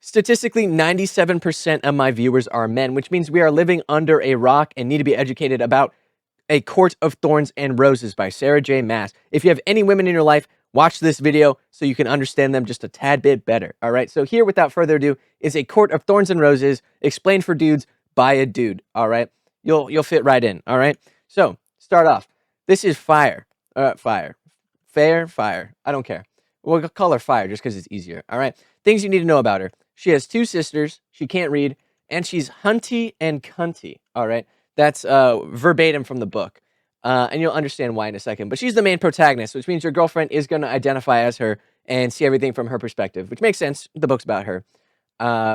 Statistically, 97% of my viewers are men, which means we are living under a rock and need to be educated about A Court of Thorns and Roses by Sarah J. Maas. If you have any women in your life, watch this video so you can understand them just a tad bit better. All right. So here, without further ado, is A Court of Thorns and Roses explained for dudes by a dude. All right. You'll fit right in. All right. So start off. This is Fire. Fire. Fire. I don't care. We'll call her Fire just because it's easier. All right. Things you need to know about her. She has 2 sisters. She can't read, and she's hunty and cunty. All right. That's verbatim from the book. And you'll understand why in a second. But she's the main protagonist, which means your girlfriend is going to identify as her and see everything from her perspective, which makes sense. The book's about her,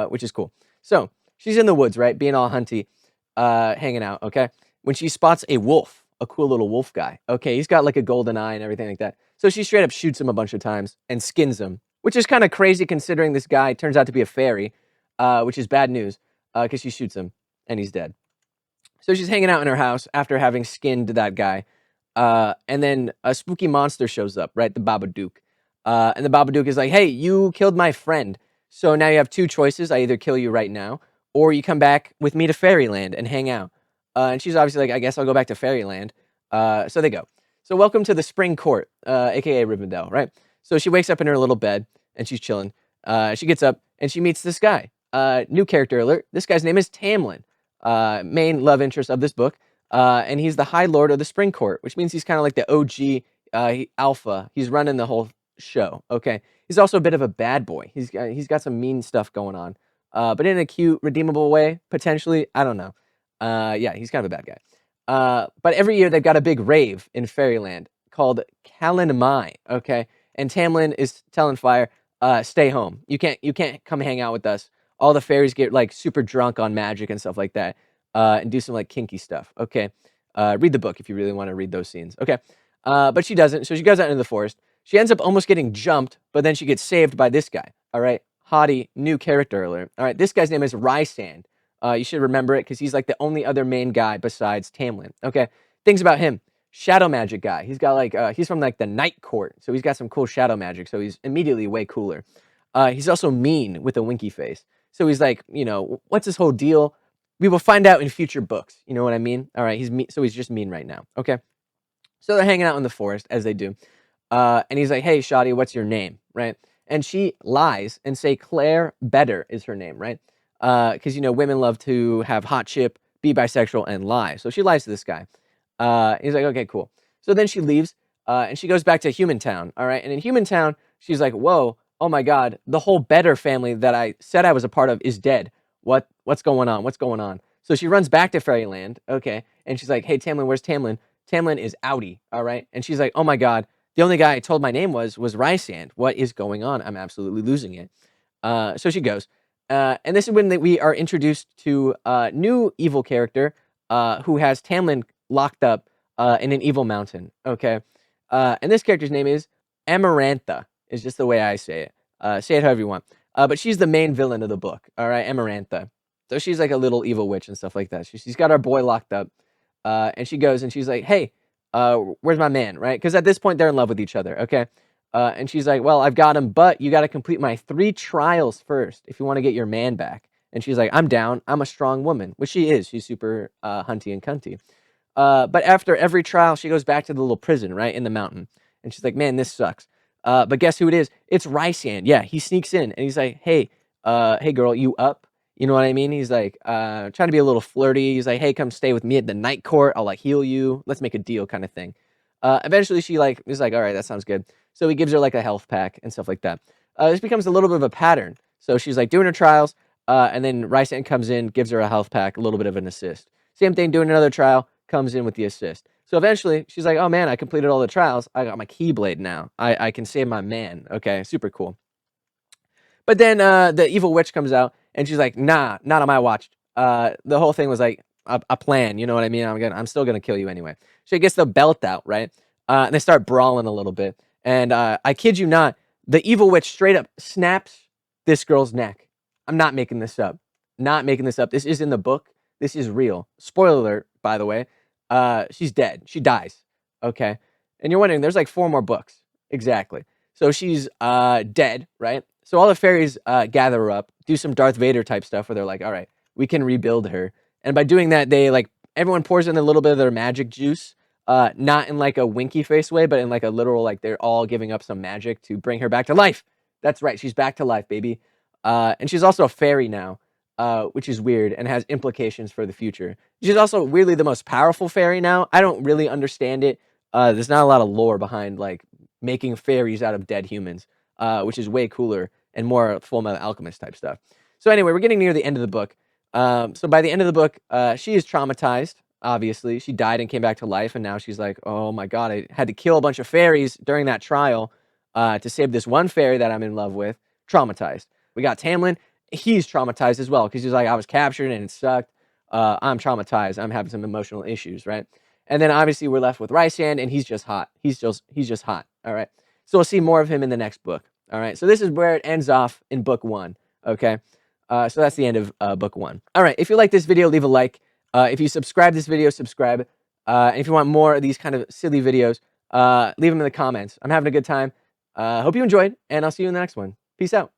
which is cool. So she's in the woods, right? Being all hunty, hanging out, okay? When she spots a wolf, a cool little wolf guy, okay? He's got like a golden eye and everything like that. So she straight up shoots him a bunch of times and skins him, which is kind of crazy considering this guy turns out to be a fairy, which is bad news because she shoots him and he's dead. So she's hanging out in her house after having skinned that guy. And then a spooky monster shows up, right? The Babadook. And the Babadook is like, hey, you killed my friend. So now you have 2 choices. I either kill you right now, or you come back with me to Fairyland and hang out. And she's obviously like, I guess I'll go back to Fairyland. So they go. So welcome to the Spring Court, a.k.a. Rivendell, right? So she wakes up in her little bed, and she's chilling. She gets up, and she meets this guy. New character alert. This guy's name is Tamlin. Main love interest of this book, and he's the High Lord of the Spring Court, which means he's kind of like the OG alpha. He's running the whole show. Okay, he's also a bit of a bad boy. He's got some mean stuff going on, but in a cute, redeemable way, potentially. I don't know. Yeah, he's kind of a bad guy. But every year they've got a big rave in Fairyland called Callan Mai. Okay, and Tamlin is telling Fire, stay home. You can't come hang out with us. All the fairies get like super drunk on magic and stuff like that, and do some like kinky stuff. Okay, read the book if you really want to read those scenes. Okay, but she doesn't. So she goes out into the forest. She ends up almost getting jumped, but then she gets saved by this guy. All right, hottie, new character alert. All right, this guy's name is Rysand. You should remember it because he's like the only other main guy besides Tamlin. Okay, things about him. Shadow magic guy. He's got like he's from like the Night Court, so he's got some cool shadow magic. So he's immediately way cooler. He's also mean with a winky face. So he's like, what's this whole deal? We will find out in future books. You know what I mean? All right, he's mean, so he's just mean right now. Okay, so they're hanging out in the forest as they do, and he's like, "Hey, Shoddy, what's your name?" Right? And she lies and say Claire Better is her name, right? Because women love to have hot chip, be bisexual, and lie. So she lies to this guy. He's like, "Okay, cool." So then she leaves, and she goes back to Human Town. All right, and in Human Town, she's like, "Whoa. Oh my God, the whole Better family that I said I was a part of is dead. What's going on? What's going on?" So she runs back to Fairyland, okay, and she's like, "Hey, Tamlin, where's Tamlin?" Tamlin is outie, all right? And she's like, "Oh my God, the only guy I told my name was Rysand. What is going on? I'm absolutely losing it." So she goes, and this is when we are introduced to a new evil character who has Tamlin locked up in an evil mountain, okay? And this character's name is Amarantha. Is just the way I say it. Say it however you want. But she's the main villain of the book, all right, Amarantha. So she's like a little evil witch and stuff like that. She's got our boy locked up, and she goes and she's like, "Hey, where's my man?" Right? Because at this point they're in love with each other, okay? And she's like, "Well, I've got him, but you got to complete my 3 trials first if you want to get your man back." And she's like, "I'm down. I'm a strong woman," which she is. She's super hunty and cunty. But after every trial, she goes back to the little prison, right, in the mountain. And she's like, "Man, this sucks." But guess who it is? It's Rysand. Yeah, he sneaks in and he's like, "Hey, hey girl, you up?" You know what I mean? He's like, trying to be a little flirty. He's like, "Hey, come stay with me at the Night Court. I'll like heal you. Let's make a deal," kind of thing. Eventually she like is like, "All right, that sounds good." So he gives her like a health pack and stuff like that. This becomes a little bit of a pattern. So she's like doing her trials, and then Rysand comes in, gives her a health pack, a little bit of an assist. Same thing, doing another trial, comes in with the assist. So eventually, she's like, "Oh man, I completed all the trials. I got my Keyblade now. I can save my man." Okay, super cool. But then the evil witch comes out, and she's like, "Nah, not on my watch." The whole thing was like a plan. You know what I mean? I'm still gonna kill you anyway. She gets the belt out, right? And they start brawling a little bit. And I kid you not, the evil witch straight up snaps this girl's neck. I'm not making this up. Not making this up. This is in the book. This is real. Spoiler alert, by the way. She's dead. She dies. Okay. And you're wondering, there's like 4 more books. Exactly. So she's dead, right? So all the fairies gather her up, do some Darth Vader type stuff where they're like, all right, we can rebuild her. And by doing that, they like everyone pours in a little bit of their magic juice, not in like a winky face way, but in like a literal like they're all giving up some magic to bring her back to life. That's right, she's back to life, baby. And she's also a fairy now, which is weird and has implications for the future. She's also weirdly the most powerful fairy now. I don't really understand it. There's not a lot of lore behind like making fairies out of dead humans, which is way cooler and more Full Metal Alchemist type stuff. So anyway, we're getting near the end of the book. So by the end of the book, she is traumatized. Obviously, she died and came back to life, and now she's like, "Oh my god, I had to kill a bunch of fairies during that trial to save this one fairy that I'm in love with." Traumatized. We got Tamlin. He's traumatized as well because he's like, "I was captured and it sucked. I'm traumatized. I'm having some emotional issues, right?" And then obviously we're left with Rysand, and he's just hot. He's just hot. All right. So we'll see more of him in the next book. All right. So this is where it ends off in book 1. Okay. So that's the end of book 1. All right. If you like this video, leave a like. If you subscribe to this video, subscribe. And if you want more of these kind of silly videos, leave them in the comments. I'm having a good time. Hope you enjoyed, and I'll see you in the next one. Peace out.